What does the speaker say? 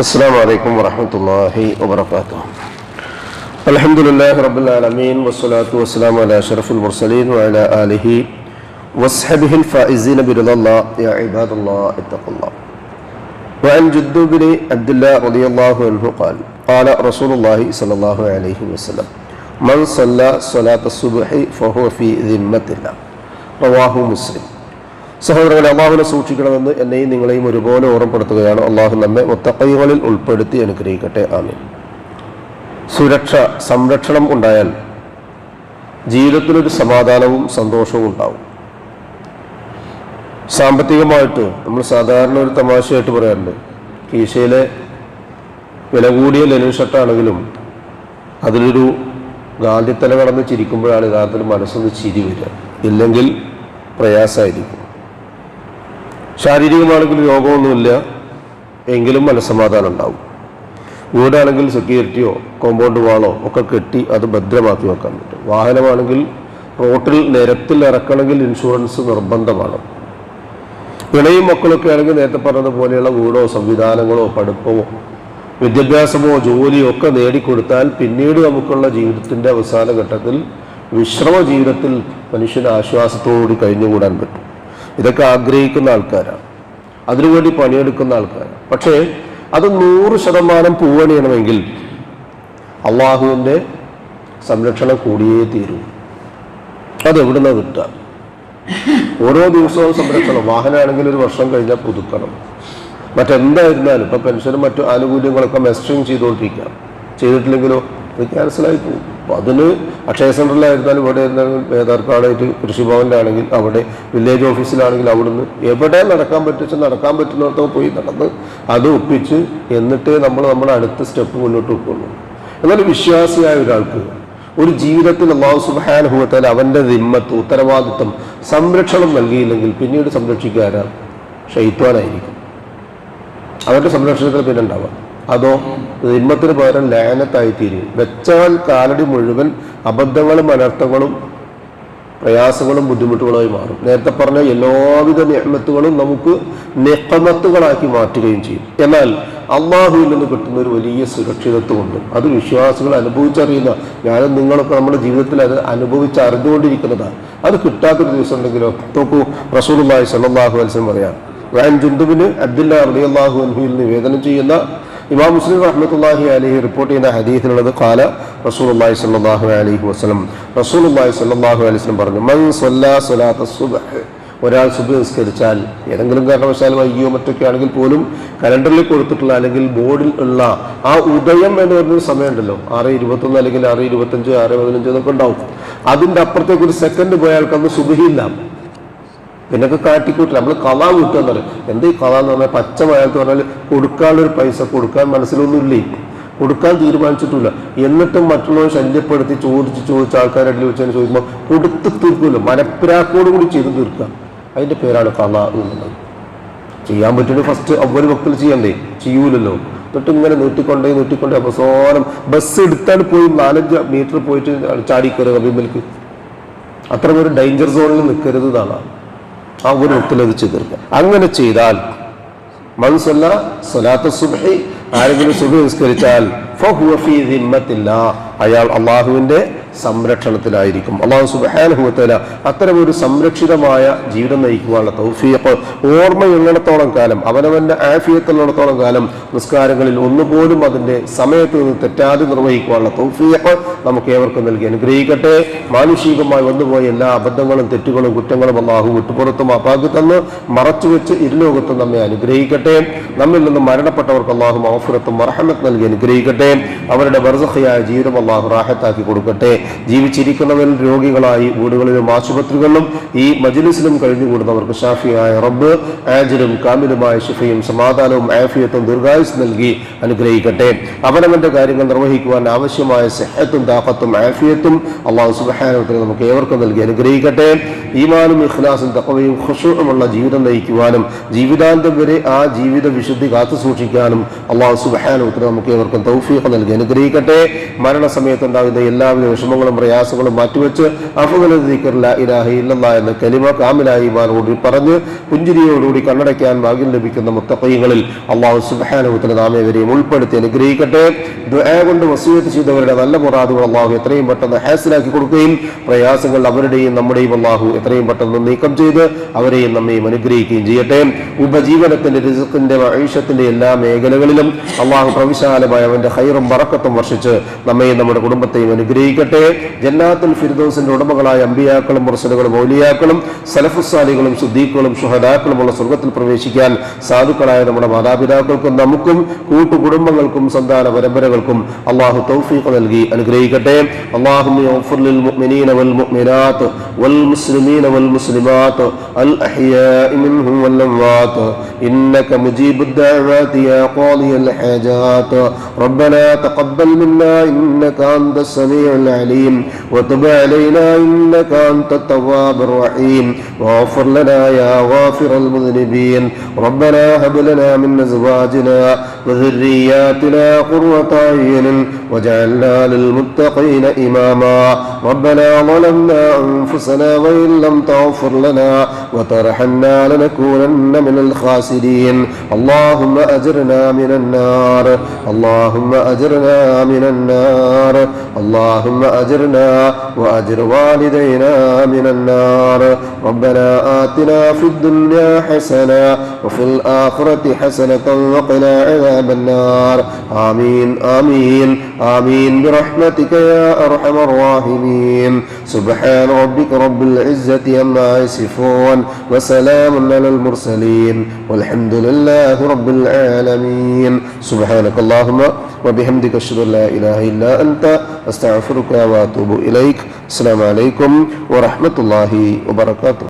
السلام عليكم ورحمة الله وبركاته. الحمد لله رب العالمين والصلاة والسلام على أشرف المرسلين وعلى آله وصحبه الفائزين برضا الله. يا عباد الله اتقوا الله. وعن جندب بن عبد الله رضي الله عنه قال قال رسول الله صلى الله عليه وسلم من صلى صلاة الصبح فهو في ذمة الله. റവാഹു മുസ്ലിം. സഹോദരങ്ങളെ, അള്ളാഹുവിനെ സൂക്ഷിക്കണമെന്ന് എന്നെയും നിങ്ങളെയും ഒരുപോലെ ഓർമ്മപ്പെടുത്തുകയാണ്. അള്ളാഹു നമ്മെ മുത്തഖീകളിൽ ഉൾപ്പെടുത്തി അനുഗ്രഹിക്കട്ടെ. ആമീൻ. സുരക്ഷ, സംരക്ഷണം ഉണ്ടായാൽ ജീവിതത്തിലൊരു സമാധാനവും സന്തോഷവും ഉണ്ടാവും. സാമ്പത്തികമായിട്ട് നമ്മൾ സാധാരണ ഒരു തമാശയായിട്ട് പറയാറുണ്ട്, കീശയിലെ വില കൂടിയ ലെനിൻ ഷർട്ടാണെങ്കിലും അതിലൊരു ഗാന്ധിത്തല കടന്ന് ചിരിക്കുമ്പോഴാണ് യഥാർത്ഥത്തിൽ മനസ്സൊന്ന് ചിരി വരിക, ഇല്ലെങ്കിൽ പ്രയാസമായിരിക്കും. ശാരീരികമാണെങ്കിൽ രോഗമൊന്നുമില്ല, എങ്കിലും മനസ്സമാധാനം ഉണ്ടാവും. വീടാണെങ്കിൽ സെക്യൂരിറ്റിയോ കോമ്പൗണ്ട് വാളോ ഒക്കെ കെട്ടി അത് ഭദ്രമാക്കി വെക്കാൻ പറ്റും. വാഹനമാണെങ്കിൽ റോട്ടിൽ നിരത്തിൽ ഇറക്കണമെങ്കിൽ ഇൻഷുറൻസ് നിർബന്ധമാണ്. ഇണയും മക്കളൊക്കെ ആണെങ്കിൽ നേരത്തെ പറഞ്ഞതുപോലെയുള്ള വീടോ സംവിധാനങ്ങളോ പഠിപ്പമോ വിദ്യാഭ്യാസമോ ജോലിയോ ഒക്കെ നേടിക്കൊടുത്താൽ പിന്നീട് നമുക്കുള്ള ജീവിതത്തിൻ്റെ അവസാന ഘട്ടത്തിൽ വിശ്രമ ജീവിതത്തിൽ മനുഷ്യന് ആശ്വാസത്തോടുകൂടി കഴിഞ്ഞുകൂടാൻ പറ്റും. ഇതൊക്കെ ആഗ്രഹിക്കുന്ന ആൾക്കാരാണ്, അതിനുവേണ്ടി പണിയെടുക്കുന്ന ആൾക്കാരാണ്. പക്ഷേ അത് 100% പൂവണിയണമെങ്കിൽ അള്ളാഹുവിൻ്റെ സംരക്ഷണം കൂടിയേ തീരൂ. അതെവിടുന്നാണ് കിട്ടുക? ഓരോ ദിവസവും സംരക്ഷണം. വാഹനമാണെങ്കിൽ ഒരു വർഷം കഴിഞ്ഞാൽ പുതുക്കണം. മറ്റെന്തായിരുന്നാലും ഇപ്പം പെൻഷനും മറ്റു ആനുകൂല്യങ്ങളൊക്കെ മെസ്റ്ററിങ് ചെയ്തുകൊണ്ടിരിക്കാം. ചെയ്തിട്ടില്ലെങ്കിലോ അത് ക്യാൻസലായി പോകും. അപ്പോൾ അതിന് അക്ഷയ സെൻറ്ററിലായിരുന്നാലും ഇവിടെ ആയിരുന്നാലും ആധാർ കാർഡായിട്ട് കൃഷിഭവനിലാണെങ്കിൽ അവിടെ, വില്ലേജ് ഓഫീസിലാണെങ്കിൽ അവിടുന്ന് എവിടെ നടക്കാൻ നടക്കാൻ പറ്റുന്നിടത്തൊക്കെ പോയി നടന്ന് അത് ഒപ്പിച്ച് എന്നിട്ടേ നമ്മൾ നമ്മുടെ അടുത്ത സ്റ്റെപ്പ് മുന്നോട്ട് വെക്കുള്ളൂ. എന്നാൽ വിശ്വാസിയായ ഒരാൾക്ക് ഒരു ജീവിതത്തിൽ അല്ലാഹു സുബ്ഹാനഹു വ തആല അവൻ്റെ ദിമ്മത്ത്, ഉത്തരവാദിത്വം, സംരക്ഷണം നൽകിയില്ലെങ്കിൽ പിന്നീട് സംരക്ഷിക്കാരാ ശൈത്വാനായിരിക്കും. അവരുടെ സംരക്ഷണത്തിൽ പിന്നെ ഉണ്ടാവാം. അതോ ദിമ്മത്തിന് പകരം ലാനത്തായി തീരും. വെച്ചാൽ കാലടി മുഴുവൻ അബദ്ധങ്ങളും അനർത്ഥങ്ങളും പ്രയാസങ്ങളും ബുദ്ധിമുട്ടുകളായി മാറും. നേരത്തെ പറഞ്ഞ എല്ലാവിധ നിഅമത്തുകളും നമുക്ക് നിഖമത്തുകളാക്കി മാറ്റുകയും ചെയ്യും. എന്നാൽ അള്ളാഹുവിൽ നിന്ന് കിട്ടുന്ന ഒരു വലിയ സുരക്ഷിതത്വമുണ്ട്. അത് വിശ്വാസികൾ അനുഭവിച്ചറിയുന്ന, ഞാനും നിങ്ങളൊക്കെ നമ്മുടെ ജീവിതത്തിൽ അത് അനുഭവിച്ചറിഞ്ഞുകൊണ്ടിരിക്കുന്നതാണ്. അത് കിട്ടാത്തൊരു ദിവസം ഉണ്ടെങ്കിലോ നോക്കൂ, റസൂലുള്ളാഹി സ്വല്ലല്ലാഹു അലൈഹി വസല്ലം പറയാം. വഅൻ ജുൻദുബ് ബിൻ അബ്ദുല്ലാഹ് റളിയല്ലാഹു അൻഹുവിൽ നിവേദനം ചെയ്യുന്ന ഇമാം മുസ്ലിം റഹ്മത്തുള്ളാഹി അലൈഹി റിപ്പോർട്ട് ചെയ്യുന്ന ഹദീസിലുള്ളത് ഖാല റസൂലുള്ളാഹി സ്വല്ലല്ലാഹു അലൈഹി വസല്ലം റസൂലുള്ളാഹി സ്വല്ലല്ലാഹു അലൈഹി വസല്ലം പറഞ്ഞു, മൻ സ്വല്ലാ സ്വലാത്ത സുബ്ഹ്, ഒരാൾ സുബ്ഹ് നിസ്കരിച്ചാൽ ഏതെങ്കിലും കാരണവശാൽ വൈകിയോ മറ്റൊക്കെ ആണെങ്കിൽ പോലും കലണ്ടറിൽ കൊടുത്തിട്ടുള്ള അല്ലെങ്കിൽ ബോർഡിൽ ഉള്ള ആ ഉദയം എന്ന് പറഞ്ഞൊരു സമയമുണ്ടല്ലോ, 6:21 അല്ലെങ്കിൽ 6:25 6:15 എന്നൊക്കെ ഉണ്ടാവും. അതിൻ്റെ അപ്പുറത്തേക്ക് ഒരു സെക്കൻഡ് പോയാൽ അന്ന് സുബ്ഹില്ല. പിന്നൊക്കെ കാട്ടിക്കൂട്ടില്ല. നമ്മൾ കഥ കൂട്ടുക പറയും. എന്താ ഈ കഥ എന്ന് പറഞ്ഞാൽ പച്ച മലയാളത്തിൽ പറഞ്ഞാൽ കൊടുക്കാനുള്ളൊരു പൈസ കൊടുക്കാൻ മനസ്സിലൊന്നുമില്ലേ, കൊടുക്കാൻ തീരുമാനിച്ചിട്ടില്ല. എന്നിട്ടും മറ്റുള്ളവർ ശല്യപ്പെടുത്തി ചോദിച്ച് ആൾക്കാരുടെ വെച്ചാൽ ചോദിക്കുമ്പോൾ കൊടുത്ത് തീർക്കുമല്ലോ, മനപ്പിരാക്കോട് കൂടി ചെയ്ത് തീർക്കുക. അതിൻ്റെ പേരാണ് കഥ എന്നുള്ളത്. ചെയ്യാൻ പറ്റുന്നത് ഫസ്റ്റ് അവര് വക്തിൽ ചെയ്യണ്ടേ, ചെയ്യൂലല്ലോ. എന്നിട്ട് ഇങ്ങനെ നീട്ടിക്കൊണ്ടേ അവസാനം ബസ് എടുത്താൽ പോയി 4-5 മീറ്റർ പോയിട്ട് ചാടിക്കയറുക അഭിമൽക്ക്. അത്ര ഒരു ഡേഞ്ചർ സോണിൽ നിൽക്കരുത് എന്നാണ് ആ ഒരു വക്തിൽ അത് ചെയ്തെടുക്കുക. അങ്ങനെ ചെയ്താൽ മൻ സ്വല്ല സ്വലാത്ത സുബ്ഹി, ആരെങ്കിലും സുബ്ഹ് നിസ്കരിച്ചാൽ ഫഹുവ ഫീ ദിമ്മത്തില്ലാഹ്, അയാൾ അള്ളാഹുവിൻ്റെ സംരക്ഷണത്തിലായിരിക്കും. അല്ലാഹു സുബ്ഹാനഹു വ തആല അത്തരം ഒരു സംരക്ഷിതമായ ജീവിതം നയിക്കുവാനുള്ള തൗഫീഖ്, ഓർമ്മയുള്ളിടത്തോളം കാലം, അവനവൻ്റെ ആഫിയത്തുള്ളിടത്തോളം കാലം നിസ്കാരങ്ങളിൽ ഒന്നുപോലും അതിൻ്റെ സമയത്ത് നിന്ന് തെറ്റാതെ നിർവഹിക്കുവാനുള്ള തൗഫീഖ് നമുക്ക് ഏവർക്കും നൽകി അനുഗ്രഹിക്കട്ടെ. മാനുഷികമായി വന്നുപോയ എല്ലാ അബദ്ധങ്ങളും തെറ്റുകളും കുറ്റങ്ങളും അല്ലാഹു വിട്ടുപുറത്തും അപ്പാക്കി തന്ന് മറച്ചുവെച്ച് ഇരുലോകത്തും നമ്മെ അനുഗ്രഹിക്കട്ടെ. നമ്മിൽ നിന്ന് മരണപ്പെട്ടവർക്ക് അല്ലാഹു മഗ്ഫിറത്തും റഹ്മത്തും നൽകി അനുഗ്രഹിക്കട്ടെ. അവരുടെ ബർസഖിയായ ജീവിതം അല്ലാഹു റാഹത്താക്കി കൊടുക്കട്ടെ. ജീവിച്ചിരിക്കുന്നവരിൽ രോഗികളായി വീടുകളിലും ആശുപത്രികളിലും ഈ മജ്ലിസിലും കഴിഞ്ഞുകൂടുന്നവർക്ക് ഷാഫിയായ റബ്ബ് ആജിലും കാമിലുമായ ശിഫയും സമാധാനവും ആഫിയത്തും ദീർഘായുസ് നൽകി അനുഗ്രഹിക്കട്ടെ. അവനവന്റെ കാര്യങ്ങൾ നിർവഹിക്കുവാൻ ആവശ്യമായ സിഹത്തും താഖത്തും ആഫിയത്തും അല്ലാഹു സുബ്ഹാനഹു വ തആല നമുക്ക് ഏവർക്കും നൽകി അനുഗ്രഹിക്കട്ടെ. ഈമാനും ഇഖ്ലാസും തഖ്വയും ഖുശൂഉമുള്ള ജീവിതം നയിക്കുവാനും ജീവിതാന്തം വരെ ആ ജീവിത വിശുദ്ധി കാത്തു സൂക്ഷിക്കാനും അല്ലാഹു സുബ്ഹാനഹു വ തആല നമുക്ക് ഏവർക്കും തൗഫീഖ് നൽകി അനുഗ്രഹിക്കട്ടെ. മരണസമയത്തുണ്ടാകുന്ന എല്ലാവിധ വിഷമ വിഷമങ്ങളും പ്രയാസങ്ങളും മാറ്റിവെച്ച് അഫ്ളൽ ദിക്ർ ലാ ഇലാഹ ഇല്ലല്ലാഹ് എന്ന കലിമ കാമിലായി ഈമാനോടുകൂടി പറഞ്ഞ് പുഞ്ചിരിയോടുകൂടി കണ്ണടയ്ക്കാൻ ഭാഗ്യം ലഭിക്കുന്ന മുത്തഖീങ്ങളിൽ അല്ലാഹു സുബ്ഹാനഹു വ തആല നാം ഏവരെയും ഉൾപ്പെടുത്തി അനുഗ്രഹിക്കട്ടെ. ദുആ കൊണ്ട് വസിയത്ത് ചെയ്തവരുടെ നല്ല മുറാദുകൾ അല്ലാഹു എത്രയും പെട്ടെന്ന് ഹാസിലാക്കി കൊടുക്കുകയും പ്രയാസങ്ങൾ അവരുടെയും നമ്മുടെയും അല്ലാഹു എത്രയും പെട്ടെന്ന് നീക്കം ചെയ്ത് അവരെയും നമ്മയും അനുഗ്രഹിക്കുകയും ചെയ്യട്ടെ. ഉപജീവനത്തിന്റെ റിസ്ഖിന്റെ മഈശത്തിന്റെ എല്ലാ മേഖലകളിലും അല്ലാഹു പ്രവിശാലമായ അവന്റെ ഖൈറും ബറക്കത്തും വർഷിച്ച് നമ്മയും നമ്മുടെ കുടുംബത്തെയും അനുഗ്രഹിക്കട്ടെ. ജന്നാത്തുൽ ഫിർദൗസിന്റെ ഉടമകളായ അമ്പിയാക്കളും മുർസലുകളും ഔലിയാക്കളും സലഫുസ് സാലിഹുകളും സിദ്ദീഖുകളും ശുഹദാക്കളുമുള്ള സ്വർഗ്ഗത്തിൽ പ്രവേശിക്കാൻ സാധുക്കളായ നമ്മുടെ മാതാപിതാക്കൾക്കും നമുക്കും കൂട്ടുകുടുംബങ്ങൾക്കും സന്താന പരമ്പരകൾക്കും അല്ലാഹു തൗഫീഖ് നൽകി അനുഗ്രഹിക്കട്ടെ. അല്ലാഹുമ്മ ഗ്ഫിർ ലിൽ മുഅ്മിനീന വൽ മുഅ്മിനാത്ത് വൽ മുസ്ലിമീന വൽ മുസ്ലിമാത്ത് അൽ അഹ്യാഇ മിൻഹും വൽ അംവാത്ത് ഇന്നക മുജീബുദ് ദഅവാതി യാ ഖാദിയൽ ഹാജാത്ത് റബ്ബനാ തഖബ്ബൽ മിന്നാ ഇന്നക അൻതസ് സമീഉൽ അലീം വതുബ് അലൈനാ ഇന്നക അൻതത് തവ്വാബുർ റഹീം വഗ്ഫിർ ലനാ യാ ഗാഫിറൽ മുദ്നിബീൻ റബ്ബനാ ഹബ് ലനാ മിൻ അസ്വാജിനാ وذرياتنا قرة أعين واجعلنا للمتقين إماما ربنا ظلمنا أنفسنا وإن لم تغفر لنا وترحمنا لنكونن من الخاسرين اللهم أجرنا من النار اللهم أجرنا من النار اللهم أجرنا وأجر والدينا من النار ربنا آتنا في الدنيا حسنة وفي الآخرة حسنة وقنا عذاب النار آمين آمين آمين برحمتك يا أرحم الراحمين سبحان ربك رب العزة عما يصفون وسلام على المرسلين والحمد لله رب العالمين سبحانك اللهم وبحمدك أشهد أن لا إله إلا أنت أستغفرك وأتوب إليك السلام عليكم ورحمة الله وبركاته.